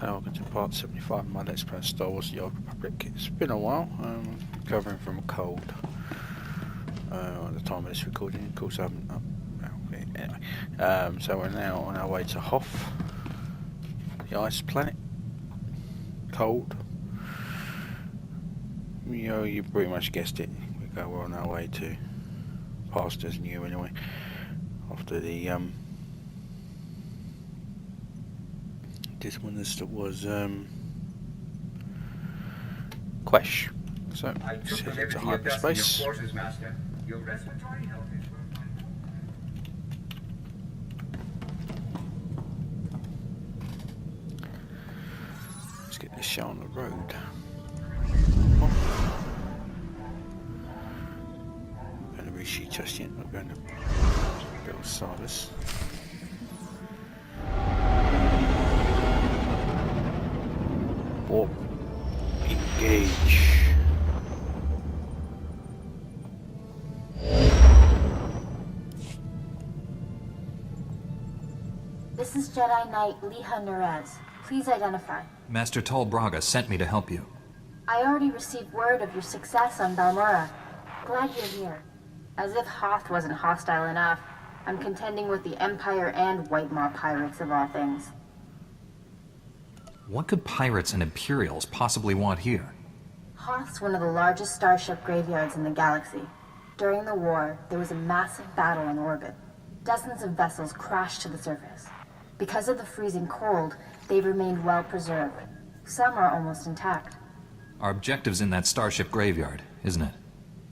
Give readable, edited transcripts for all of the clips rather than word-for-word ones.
Hello, welcome to part 75 of my Let's Play Star Wars The Old Republic. It's been a while, recovering from a cold at the time of this recording. Of course I haven't anyway. So we're now on our way to Hoth, the ice planet. Cold. You know, you pretty much guessed it. We're on our way to pastures new anyway, after the this one was Quesh. So let's head into hyperspace. Let's get this show on the road. I'm going to reshoot just yet. I'm going to build Silas. Warp. Engage. This is Jedi Knight Liha Nerez. Please identify. Master Tol Braga sent me to help you. I already received word of your success on Balmora. Glad you're here. As if Hoth wasn't hostile enough, I'm contending with the Empire and White Maw pirates of all things. What could pirates and Imperials possibly want here? Hoth's one of the largest starship graveyards in the galaxy. During the war, there was a massive battle in orbit. Dozens of vessels crashed to the surface. Because of the freezing cold, they've remained well preserved. Some are almost intact. Our objective's in that starship graveyard, isn't it?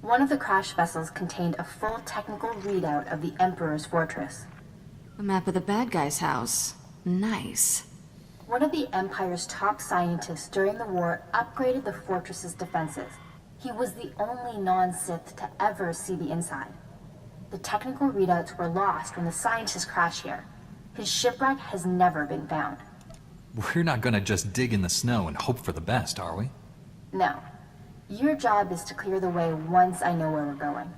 One of the crash vessels contained a full technical readout of the Emperor's fortress. A map of the bad guy's house. Nice. One of the Empire's top scientists during the war upgraded the fortress's defenses. He was the only non-Sith to ever see the inside. The technical readouts were lost when the scientists crashed here. His shipwreck has never been found. We're not gonna just dig in the snow and hope for the best, are we? No. Your job is to clear the way once I know where we're going.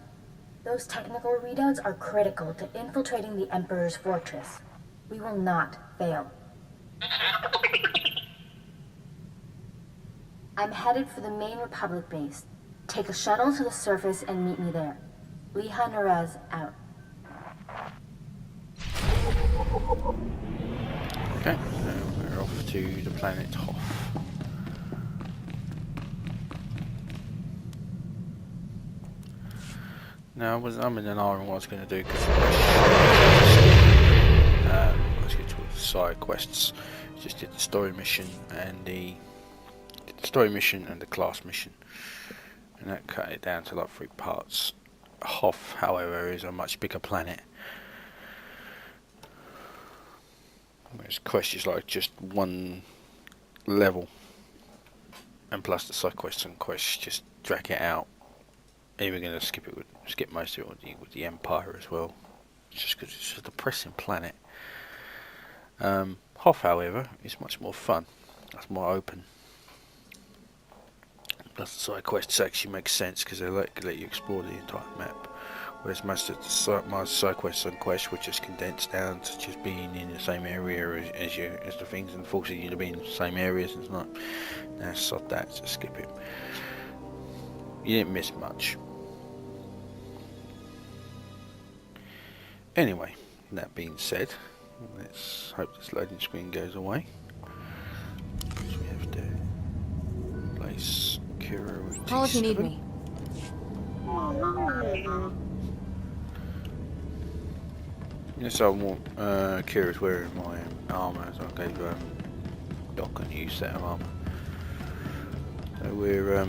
Those technical readouts are critical to infiltrating the Emperor's fortress. We will not fail. I'm headed for the main Republic base. Take a shuttle to the surface and meet me there. Liha Nerez out. Okay, so we're off to the planet Hoth. Now, I'm in an iron what I was going to do because let's get towards the side quests. Just did the story mission and the class mission, and that cut it down to like 3 parts. Hoth, however, is a much bigger planet. Whereas Quest is like just one level, and plus the side quests and quests just drag it out. Even going to skip most of it with the Empire as well, just because it's a depressing planet. Hoth, however, is much more fun. That's more open. Plus the side quests actually make sense because they let you explore the entire map. Whereas most of my side quests and quests were just condensed down to just being in the same area as the things, and forcing you to be in the same areas. And it's not. Now sod that, just skip it. You didn't miss much. Anyway, that being said, let's hope this loading screen goes away. So we have to place Kira with Call if you need me. Yes, I want Kira's wearing my armour, so I gave Doc a new set of armour. So we're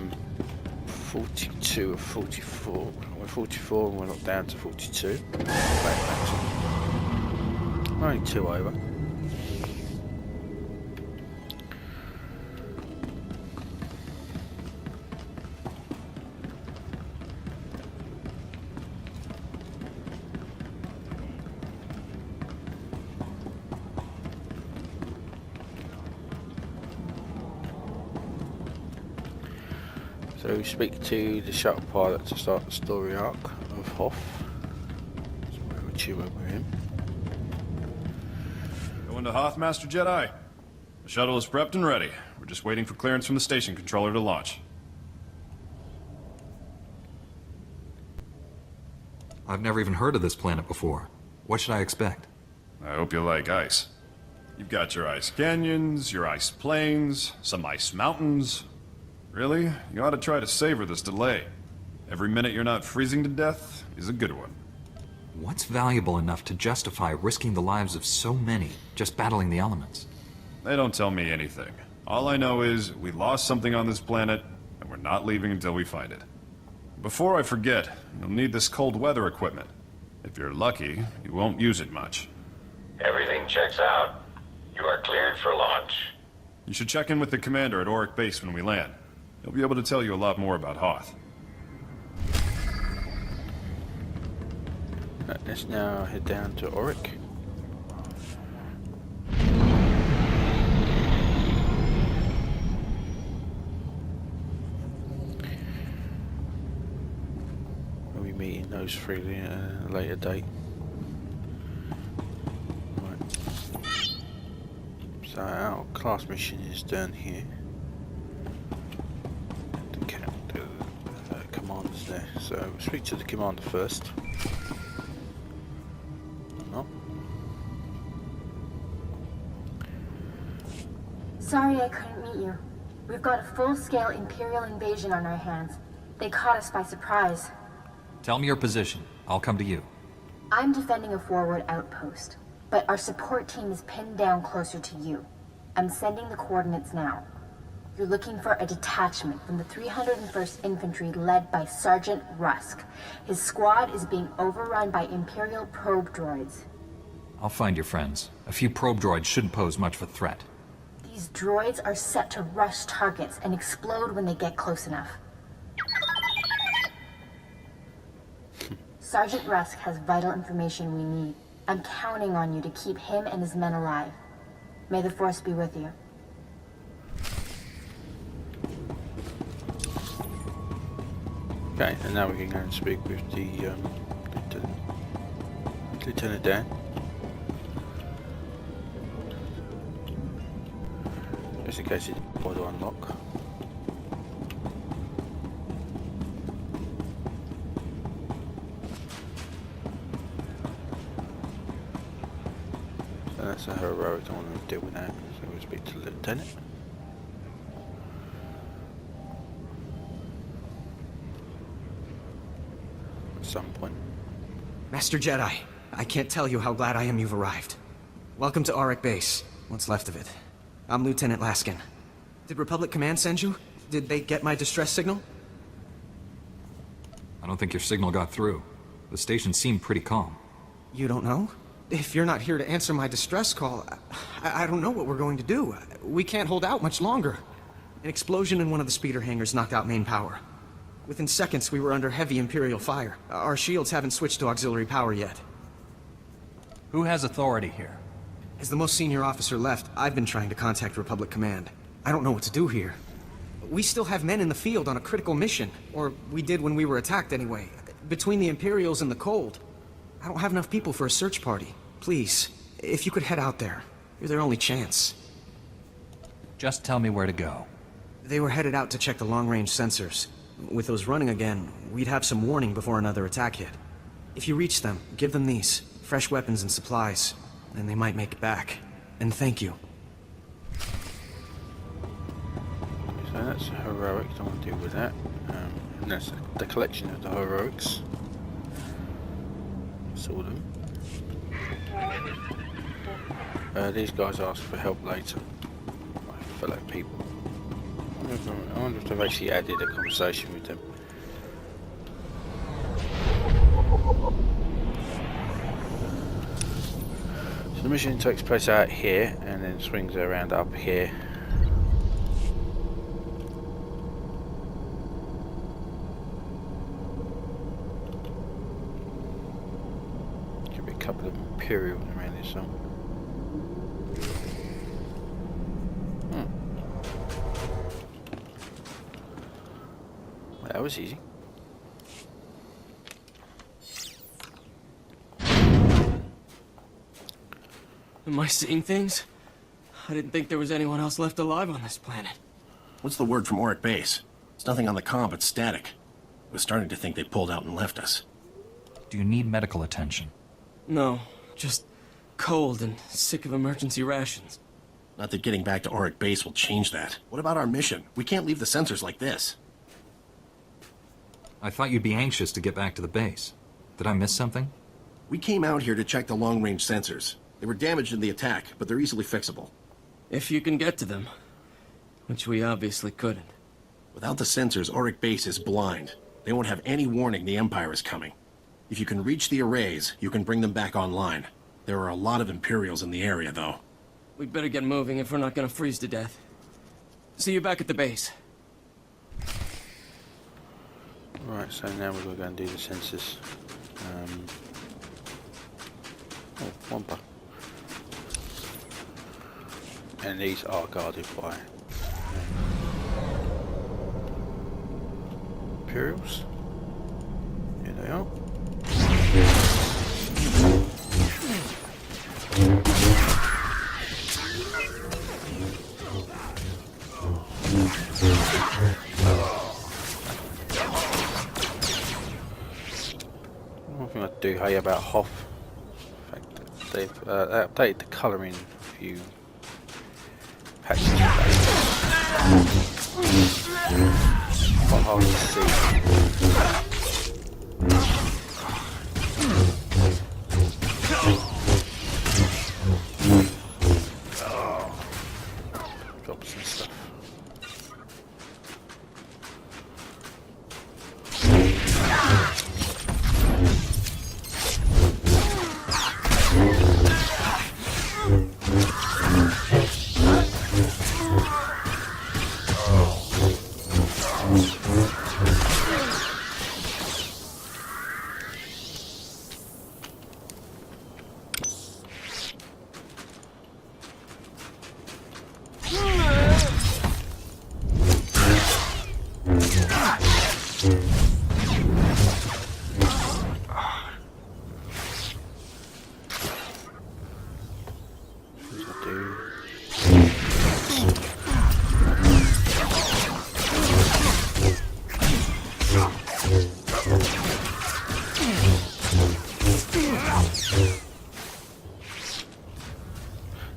42 of 44. We're 44 and we're not down to 42. Only 2 over. So we speak to the shuttle pilot to start the story arc of Hoth. So we'll chew over him. Going to Hoth, Master Jedi? The shuttle is prepped and ready. We're just waiting for clearance from the station controller to launch. I've never even heard of this planet before. What should I expect? I hope you like ice. You've got your ice canyons, your ice plains, some ice mountains. Really, you ought to try to savor this delay. Every minute you're not freezing to death is a good one. What's valuable enough to justify risking the lives of so many just battling the elements? They don't tell me anything. All I know is we lost something on this planet, and we're not leaving until we find it. Before I forget, you'll need this cold weather equipment. If you're lucky, you won't use it much. Everything checks out. You are cleared for launch. You should check in with the commander at Auric Base when we land. He'll be able to tell you a lot more about Hoth. Let's now head down to Auric. We'll be meeting those three at a later date. Right. So our class mission is down here. The commander's there. So we'll speak to the commander first. No. Sorry I couldn't meet you. We've got a full-scale Imperial invasion on our hands. They caught us by surprise. Tell me your position. I'll come to you. I'm defending a forward outpost, but our support team is pinned down closer to you. I'm sending the coordinates now. You're looking for a detachment from the 301st Infantry led by Sergeant Rusk. His squad is being overrun by Imperial probe droids. I'll find your friends. A few probe droids shouldn't pose much of a threat. These droids are set to rush targets and explode when they get close enough. Sergeant Rusk has vital information we need. I'm counting on you to keep him and his men alive. May the Force be with you. Okay, and now we can go and speak with the Lieutenant Dan. Just in case he didn't bother to unlock. So that's a heroic, I don't want to deal with that. So we'll speak to the Lieutenant. Some point. Master Jedi, I can't tell you how glad I am you've arrived. Welcome to Auric Base. What's left of it. I'm Lieutenant Laskin. Did Republic Command send you? Did they get my distress signal? I don't think your signal got through. The station seemed pretty calm. You don't know? If you're not here to answer my distress call, I don't know what we're going to do. We can't hold out much longer. An explosion in one of the speeder hangars knocked out main power. Within seconds, we were under heavy Imperial fire. Our shields haven't switched to auxiliary power yet. Who has authority here? As the most senior officer left, I've been trying to contact Republic Command. I don't know what to do here. We still have men in the field on a critical mission, or we did when we were attacked anyway. Between the Imperials and the cold, I don't have enough people for a search party. Please, if you could head out there. You're their only chance. Just tell me where to go. They were headed out to check the long-range sensors. With those running again, we'd have some warning before another attack hit. If you reach them, give them these. Fresh weapons and supplies. And they might make it back. And thank you. So that's heroic, don't want to deal with that. And that's the collection of the heroics. Saw them. These guys asked for help later. My fellow people. I wonder if they've actually added a conversation with them. So the mission takes place out here and then swings around up here. Could be a couple of Imperials around here somewhere. That was easy. Am I seeing things? I didn't think there was anyone else left alive on this planet. What's the word from Auric Base? There's nothing on the comm but static. I was starting to think they pulled out and left us. Do you need medical attention? No, just cold and sick of emergency rations. Not that getting back to Auric Base will change that. What about our mission? We can't leave the sensors like this. I thought you'd be anxious to get back to the base. Did I miss something? We came out here to check the long-range sensors. They were damaged in the attack, but they're easily fixable. If you can get to them. Which we obviously couldn't. Without the sensors, Auric Base is blind. They won't have any warning the Empire is coming. If you can reach the arrays, you can bring them back online. There are a lot of Imperials in the area, though. We'd better get moving if we're not gonna freeze to death. See you back at the base. Right, so now we're going to go and do the sensors. Oh, Wampa. And these are guarded by Imperials. Here they are. One thing I do hate about Hoth, in fact, they've updated the colouring a few patches back. Quite hard to see. Drops and stuff.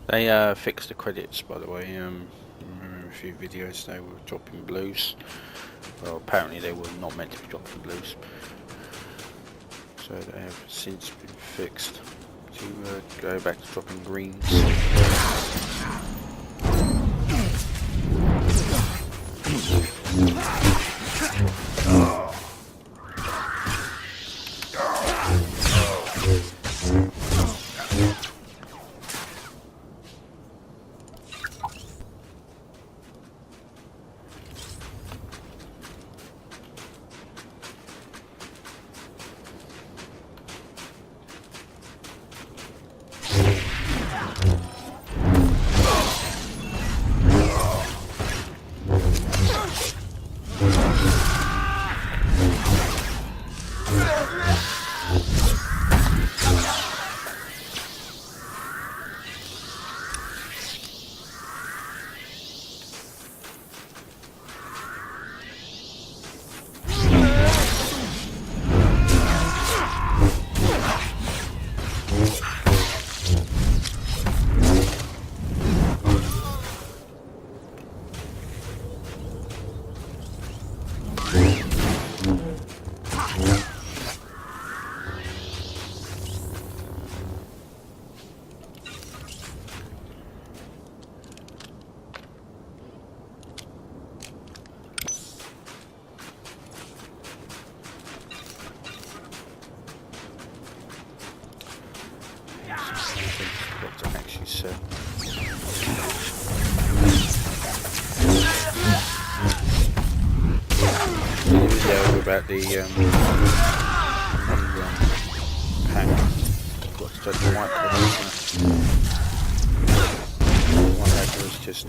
They fixed the credits, by the way. In a few videos they were dropping blues. Well, apparently they were not meant to be dropping blues. So they have since been fixed to go back to dropping greens. What I actually said. Video about the pack. Got to touch the white one. One that was just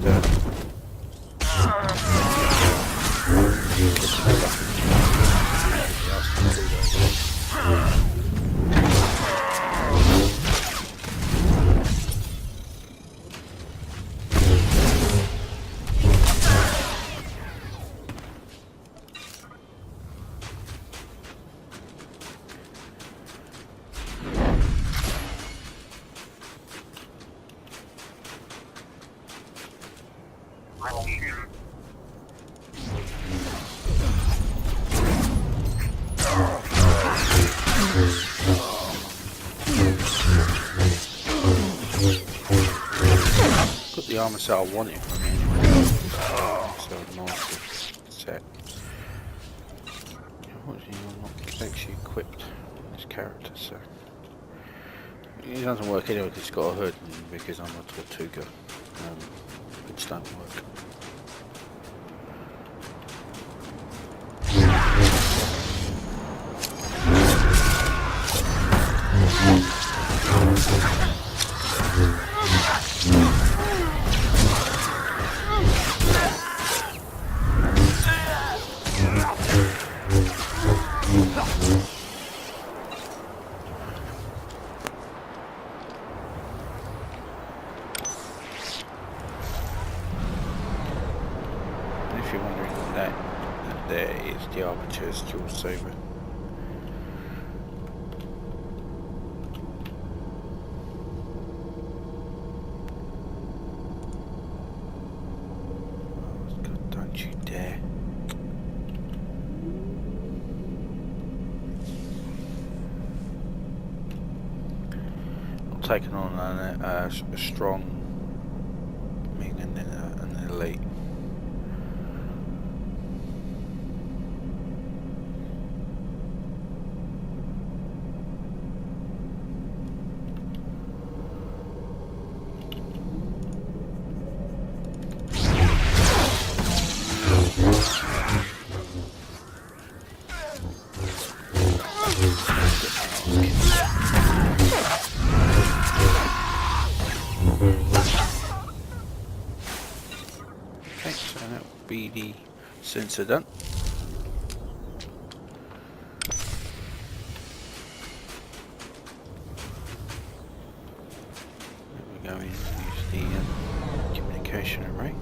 Got the armor set I wanted from me anyway. So nice set. Unfortunately, I'm not actually equipped this character, so it doesn't work anyway because it's got a hood and because I'm a Tortuga. It don't work. If you're wondering, that there is the Arbiter's dual saber. God, don't you dare. I'm taking on a strong, I mean, and then an elite. Okay, so that will be the sensor done. We're going to use the communication array,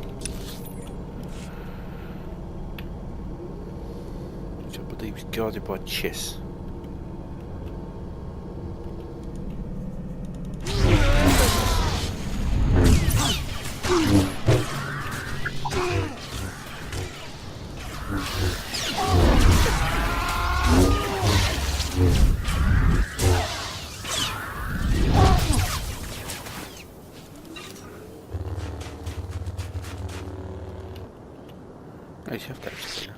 which I believe is guarded by chess. I just have to explain it.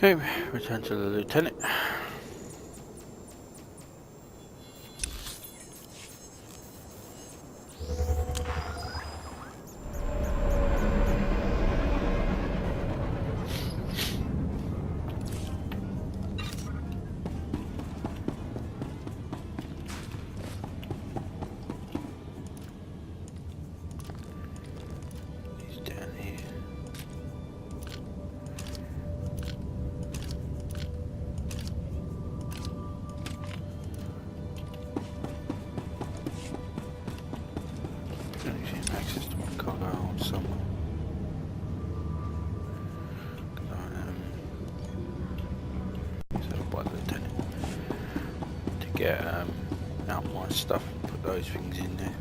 Okay, return to the lieutenant. He's down here. Access to my cargo hold somewhere. So by the lieutenant to get out my stuff and put those things in there.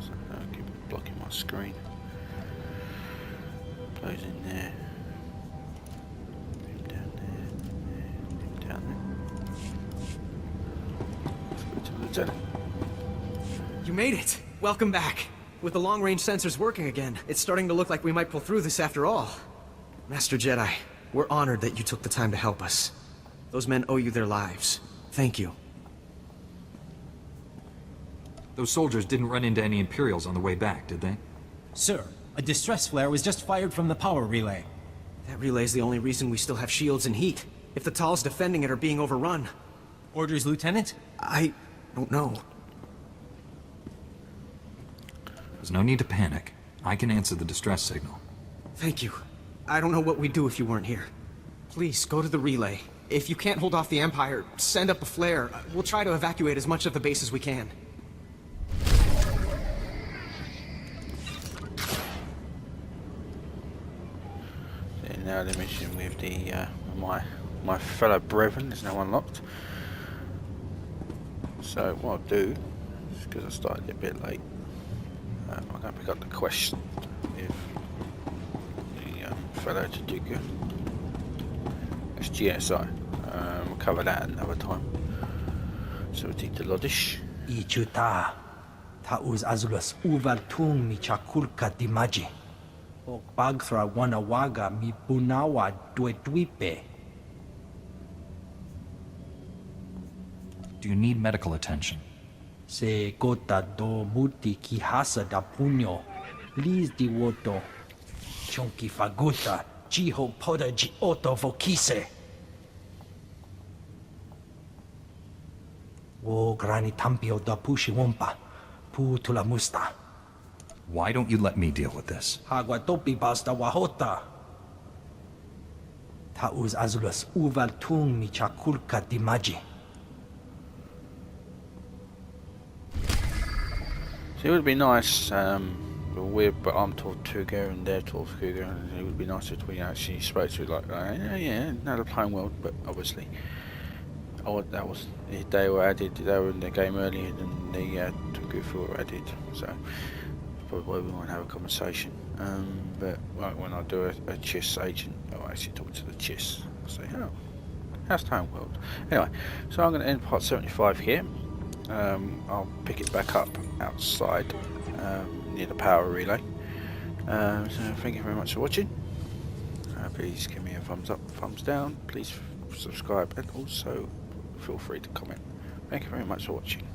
So I'll keep blocking my screen. Put those in there. You made it! Welcome back! With the long-range sensors working again, it's starting to look like we might pull through this after all. Master Jedi, we're honored that you took the time to help us. Those men owe you their lives. Thank you. Those soldiers didn't run into any Imperials on the way back, did they? Sir, a distress flare was just fired from the power relay. That relay's the only reason we still have shields and heat. If the Tal's defending it are being overrun. Orders, Lieutenant? I don't know. There's no need to panic. I can answer the distress signal. Thank you. I don't know what we'd do if you weren't here. Please, go to the relay. If you can't hold off the Empire, send up a flare. We'll try to evacuate as much of the base as we can. And now the mission with the my fellow brethren is now unlocked. So what I'll do, because I started a bit late, I'm going to pick up the quest with the fellow Taduka. It's GSI. We'll cover that another time. So we'll take the Lodish. Ichuta. Tauz Azulus Uval Tung mi Chakulka Dimaji. O Bagthra Wanawaga mi Bunawa Duetwipe. Do you need medical attention? Se gota do muti kihasa da punyo. Liz di woto. Chunki faguta. Jiho poda ji oto vokise. O grani tampio da pushi wompa. Pu tula musta. Why don't you let me deal with this? Hagwa topi basta wahota. Tauz Azulus Uval Tung mi Chakulka Dimaji. So it would be nice, but I'm Tortuga and they're Tortuga, and it would be nice if we actually spoke to like, yeah, another playing world, but obviously, that was they were added. They were in the game earlier than the Tokufu were added, so probably why we want to have a conversation. But like when I do a Chiss agent, I'll actually talk to the Chiss. Say, oh, how's Town World? Anyway, so I'm going to end part 75 here. I'll pick it back up outside near the power relay. So thank you very much for watching. Please give me a thumbs up, thumbs down. Please subscribe, and also feel free to comment. Thank you very much for watching.